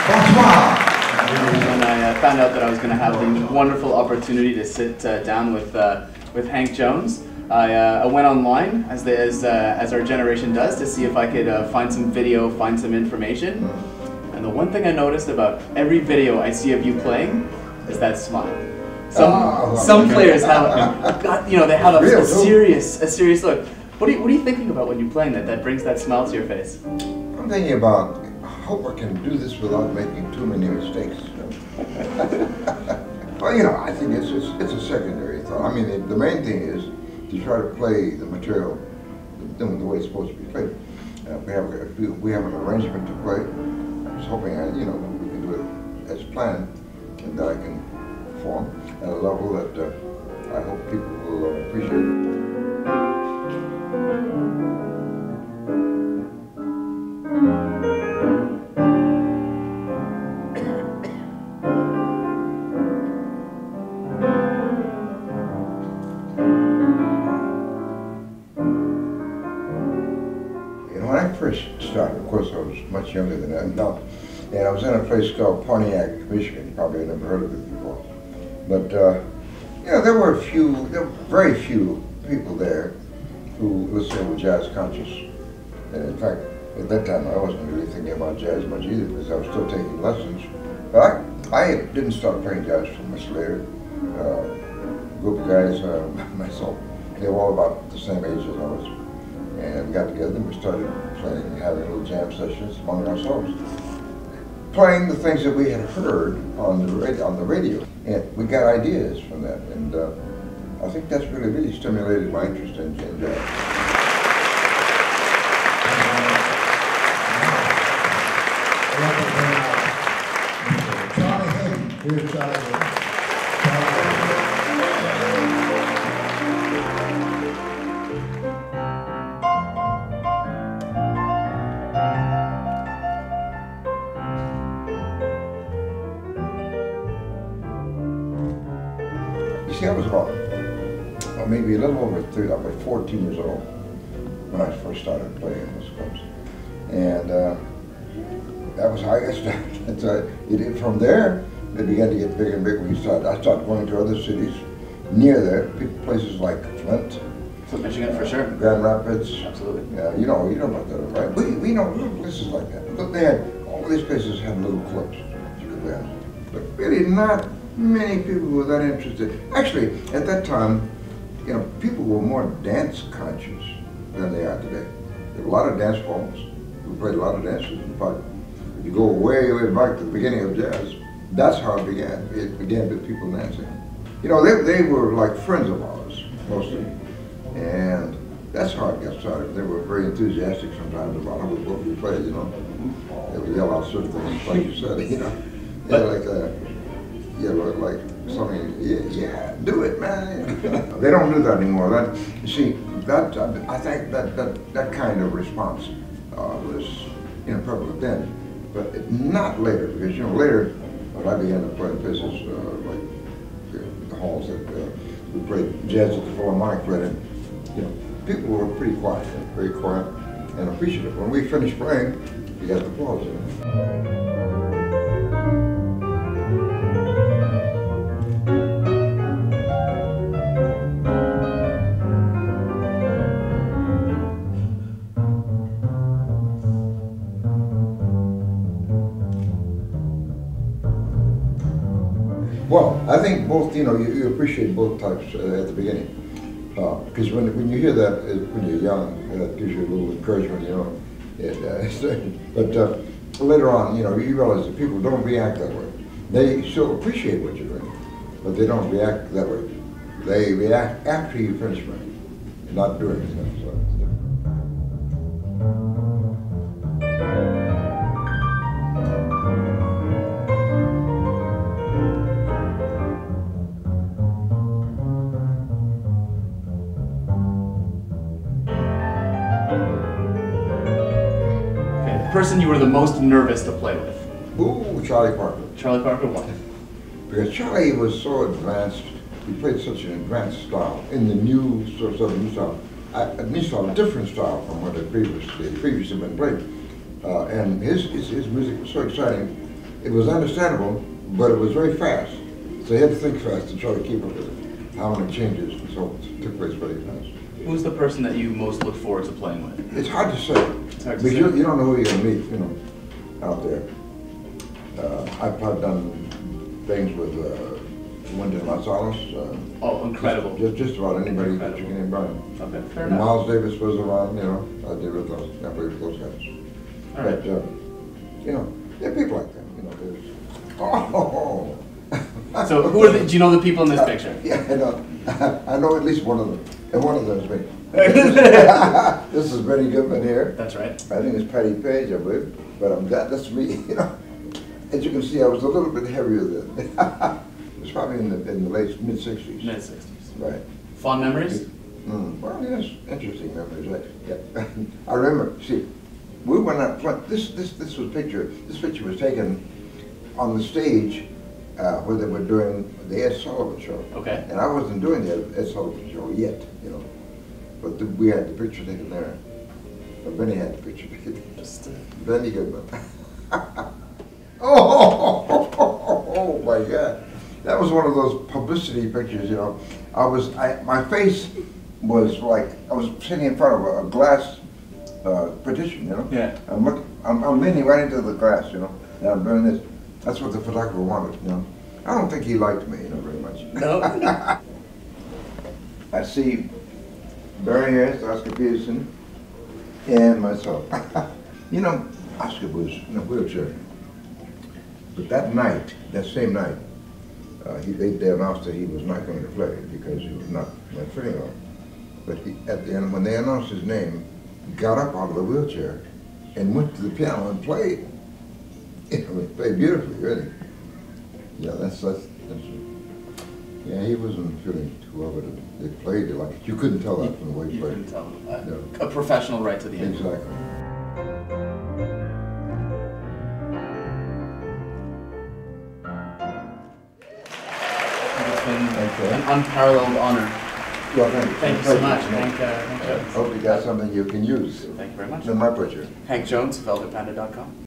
Bonsoir. When I found out that I was going to have the wonderful opportunity to sit down with Hank Jones, I went online, as our generation does, to see if I could find some video, find some information. And the one thing I noticed about every video I see of you playing is that smile. Some players have they have a serious look. What are you thinking about when you're playing that brings that smile to your face? I'm thinking about, I hope I can do this without making too many mistakes. Well, I think it's a secondary thought. I mean, the main thing is to try to play the material the way it's supposed to be played. We have an arrangement to play. I was hoping we can do it as planned, and that I can perform at a level that I hope people will appreciate. When I first started, of course, I was much younger than that now, and I was in a place called Pontiac, Michigan. You probably never heard of it before. But there were very few people there who, let's say, were jazz conscious. And in fact, at that time, I wasn't really thinking about jazz much either, because I was still taking lessons. But I didn't start playing jazz till much later. A group of guys, myself, they were all about the same age as I was. And we got together and we started playing, having little jam sessions among ourselves, playing the things that we had heard on the radio. And we got ideas from that, and I think that's really stimulated my interest in jazz. Charlie Hayden, here's Charlie Hayden. You see, I was about maybe a little over 30, I was 14 years old when I first started playing in those clubs. And that was how I got started. From there, it began to get bigger and bigger. I started going to other cities near there, places like Flint. Michigan, for sure. Grand Rapids. Absolutely. You know about that, right? We know little places like that. But all these places had little clubs you could play on. But really not many people were that interested. Actually, at that time, people were more dance conscious than they are today. There were a lot of dance balls. We played a lot of dances. In fact, if you go way back to the beginning of jazz, that's how it began. It began with people dancing. They were like friends of ours, mostly. And that's how it got started. They were very enthusiastic sometimes about what we played, They would yell out certain things, like you said, like something, yeah, do it, man. They don't do that anymore. You see, I think that kind of response was prevalent then, but not later, because later when I began to play in places like the halls that we played jazz at the Philharmonic played in, people were pretty quiet, very quiet and appreciative. When we finished playing, we got the applause. Well, I think both, you appreciate both types at the beginning. Because when you hear that when you're young, that gives you a little encouragement, But later on, you realize that people don't react that way. They still appreciate what you're doing, but they don't react that way. They react after you finish playing, and not doing it. Person you were the most nervous to play with? Ooh, Charlie Parker. Charlie Parker, why? Because Charlie was so advanced. He played such an advanced style in the new sort of new style. A different style from what had previously been played. And his music was so exciting it was understandable, but it was very fast. So you had to think fast to try to keep up with it. How many changes and so on took place very fast. Who's the person that you most look forward to playing with? It's hard to say. It's hard to Because say. you don't know who you're going to meet, you know, out there. I've done things with Wynton Marsalis. Oh, incredible. Just about anybody that Incredible. you can invite. Okay, fair And enough. Miles Davis was around, you know, I did with those, I played with those guys. All right. But, you know, there are people like that, you know, there's, oh. So who are the, do you know the people in this picture? Yeah, I know at least one of them, and one of them is me. This is Benny Goodman here. That's right. I think it's Patty Page, I believe, but that's me, you know. As you can see, I was a little bit heavier then. It was probably in the late, mid-60s. Mid-60s. Right. Fond memories? Well, yes, interesting memories. Yeah. I remember, see, we went out, this picture was taken on the stage where they were doing the Ed Sullivan Show. Okay. And I wasn't doing the Ed Sullivan Show yet, you know. But we had the picture taken there. But Benny had the picture taken. Just Benny Goodman. Oh my God. That was one of those publicity pictures, you know. My face was like, I was sitting in front of a glass partition, you know. Yeah. I'm leaning right into the glass, you know, and I'm doing this. That's what the photographer wanted, you know. I don't think he liked me, you know, very much. No. I see Barry Harris, Oscar Peterson, and myself. You know, Oscar was in a wheelchair. But that night, that same night, they announced that he was not going to play because he was not feeling well. But at the end, when they announced his name, he got up out of the wheelchair and went to the piano and played. You know, he played beautifully, really. Yeah, that's yeah, he wasn't feeling too well, but they played it like, you couldn't tell that from the way he You played. couldn't tell. No. A professional right to the end. Exactly. It's been Okay. an unparalleled honor. Well, thank you. Thank you so much. Hank Jones. Hope you got something you can use. Thank you very much. It's been my pleasure. Hank Jones, velvetpanda.com.